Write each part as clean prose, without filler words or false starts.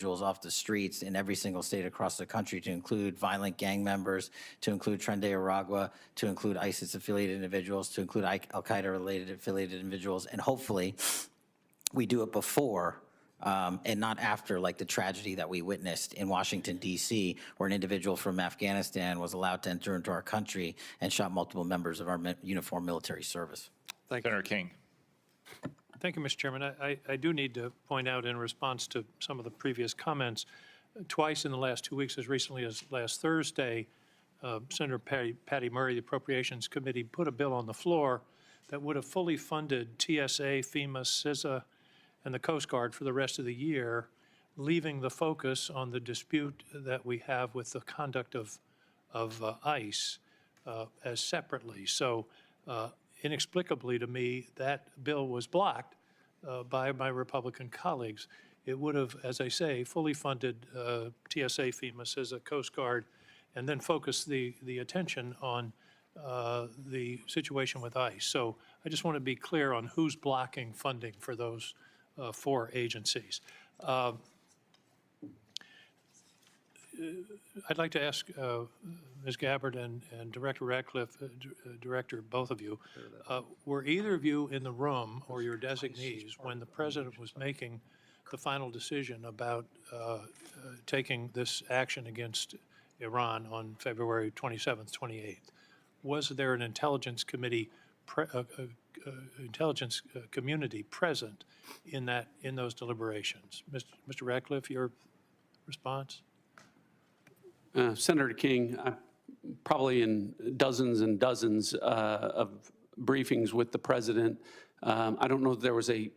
individuals off the streets in every single state across the country, to include violent gang members, to include Tren de Aragua, to include ISIS-affiliated individuals, to include Al-Qaeda-related affiliated individuals, and hopefully we do it before and not after, like the tragedy that we witnessed in Washington, D.C., where an individual from Afghanistan was allowed to enter into our country and shot multiple members of our uniformed military service. Thank you. Senator King. Thank you, Mr. Chairman. I do need to point out in response to some of the previous comments, twice in the last 2 weeks, as recently as last Thursday, Senator Patty Murray, the Appropriations Committee, put a bill on the floor that would have fully funded TSA, FEMA, CISA, and the Coast Guard for the rest of the year, leaving the focus on the dispute that we have with the conduct of ICE as separately. So inexplicably to me, that bill was blocked by my Republican colleagues. It would have, as I say, fully funded TSA, FEMA, CISA, Coast Guard, and then focused the attention on the situation with ICE. So I just want to be clear on who's blocking funding for those 4 agencies. I'd like to ask Ms. Gabbard and Director Ratcliffe, Director, both of you, were either of you in the room or your designees when the President was making the final decision about taking this action against Iran on February 27th, 28th? Was there an intelligence committee, community present in those deliberations? Mr. Ratcliffe, your response? Senator King, I'm probably in dozens and dozens of briefings with the President. I don't know if there was a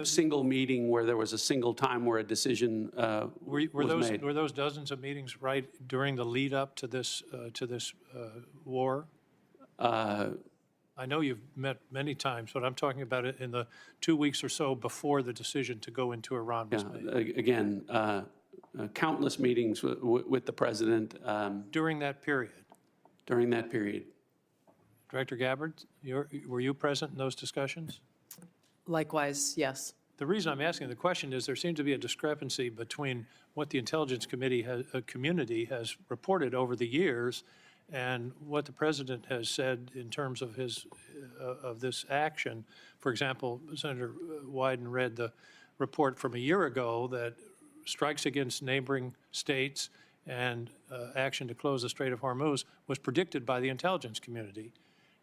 single meeting where there was a single time where a decision was made. Were those dozens of meetings right during the lead up to this war? I know you've met many times, but I'm talking about it in the 2 weeks or so before the decision to go into Iran was made. Again, countless meetings with the President. During that period? During that period. Director Gabbard, were you present in those discussions? Likewise, yes. The reason I'm asking the question is there seems to be a discrepancy between what the Intelligence Community has reported over the years and what the President has said in terms of of this action. For example, Senator Wyden read the report from a year ago that strikes against neighboring states and action to close the Strait of Hormuz was predicted by the intelligence community.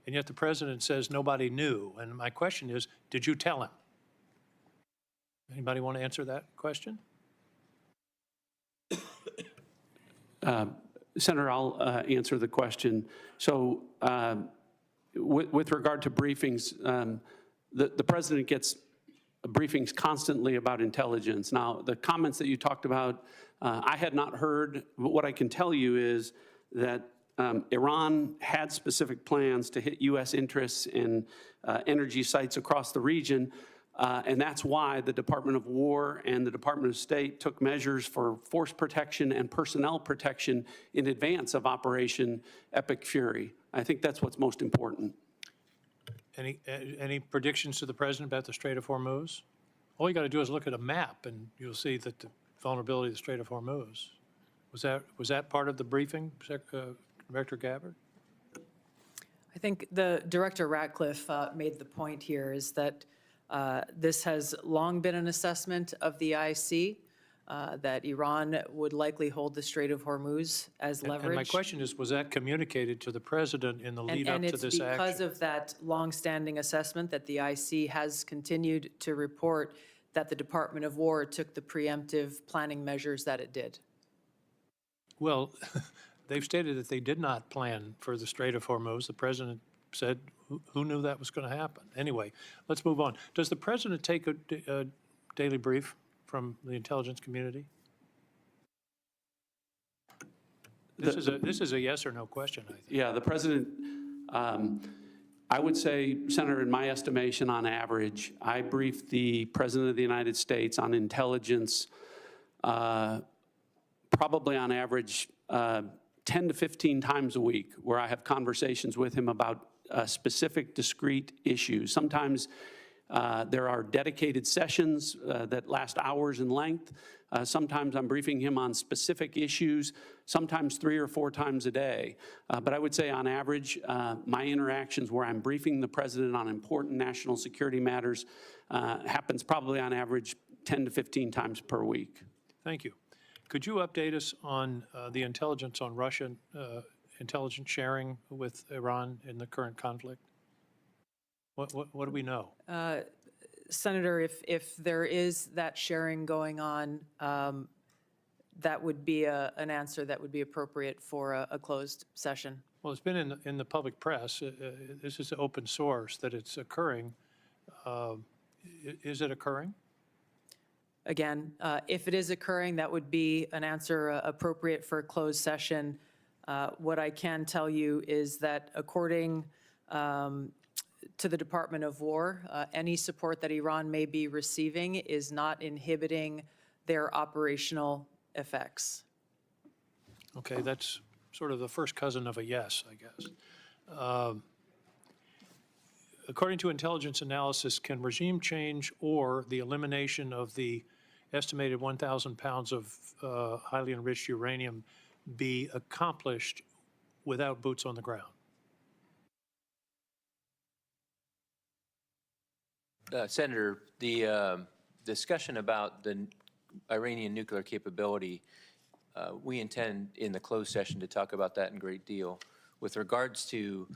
And yet the President says nobody knew. And my question is, did you tell him? Anybody want to answer that question? Senator, I'll answer the question. So with regard to briefings, the President gets briefings constantly about intelligence. Now, the comments that you talked about, I had not heard, but what I can tell you is that Iran had specific plans to hit U.S. interests in energy sites across the region, and that's why the Department of War and the Department of State took measures for force protection and personnel protection in advance of Operation Epic Fury. I think that's what's most important. Any predictions to the President about the Strait of Hormuz? All you got to do is look at a map and you'll see that the vulnerability of the Strait of Hormuz. Was that part of the briefing, Director Gabbard? I think the Director Ratcliffe made the point here is that this has long been an assessment of the IC, that Iran would likely hold the Strait of Hormuz as leverage. And my question is, was that communicated to the President in the lead up to this action? And it's because of that longstanding assessment that the IC has continued to report that the Department of War took the preemptive planning measures that it did. Well, they've stated that they did not plan for the Strait of Hormuz. The President said, who knew that was going to happen? Anyway, let's move on. Does the President take a daily brief from the intelligence community? This is a yes or no question, I think. Yeah, the President, I would say, Senator, in my estimation, on average, I briefed the President of the United States on intelligence probably on average 10 to 15 times a week, where I have conversations with him about specific, discrete issues. Sometimes there are dedicated sessions that last hours in length. Sometimes I'm briefing him on specific issues, sometimes 3 or 4 times a day. But I would say on average, my interactions where I'm briefing the president on important national security matters happens probably on average 10 to 15 times per week. Thank you. Could you update us on the intelligence on Russian intelligence sharing with Iran in the current conflict? What do we know? Senator, if there is that sharing going on, that would be an answer that would be appropriate for a closed session. Well, it's been in the public press. This is open source that it's occurring. Is it occurring? Again, if it is occurring, that would be an answer appropriate for a closed session. What I can tell you is that according to the Department of War, any support that Iran may be receiving is not inhibiting their operational effects. Okay, that's sort of the first cousin of a yes, I guess. According to intelligence analysis, can regime change or the elimination of the estimated 1,000 pounds of highly enriched uranium be accomplished without boots on the ground? Senator, the discussion about the Iranian nuclear capability, we intend in the closed session to talk about that in great deal. With regards to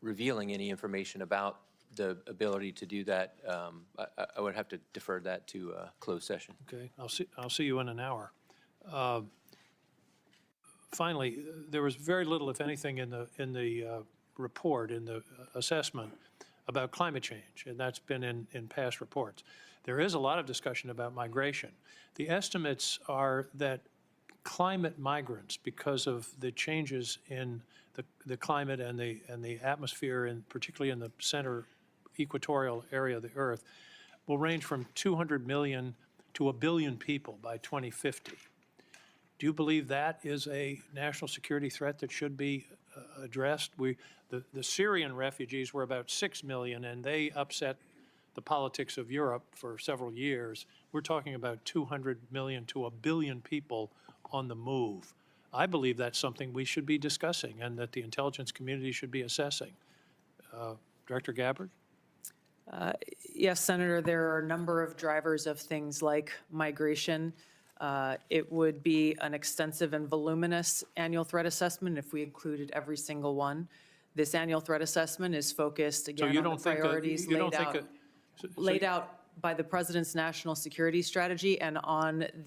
revealing any information about the ability to do that, I would have to defer that to a closed session. Okay, I'll see you in an hour. Finally, there was very little, if anything, in the report, in the assessment about climate change, and that's been in past reports. There is a lot of discussion about migration. The estimates are that climate migrants, because of the changes in the climate and the atmosphere, and particularly in the center equatorial area of the Earth, will range from 200 million to 1 billion people by 2050. Do you believe that is a national security threat that should be addressed? The Syrian refugees were about 6 million, and they upset the politics of Europe for several years. We're talking about 200 million to 1 billion people on the move. I believe that's something we should be discussing and that the intelligence community should be assessing. Director Gabbard? Yes, Senator, there are a number of drivers of things like migration. It would be an extensive and voluminous annual threat assessment if we included every single one. This annual threat assessment is focused, again, on the priorities laid out by the President's national security strategy and on the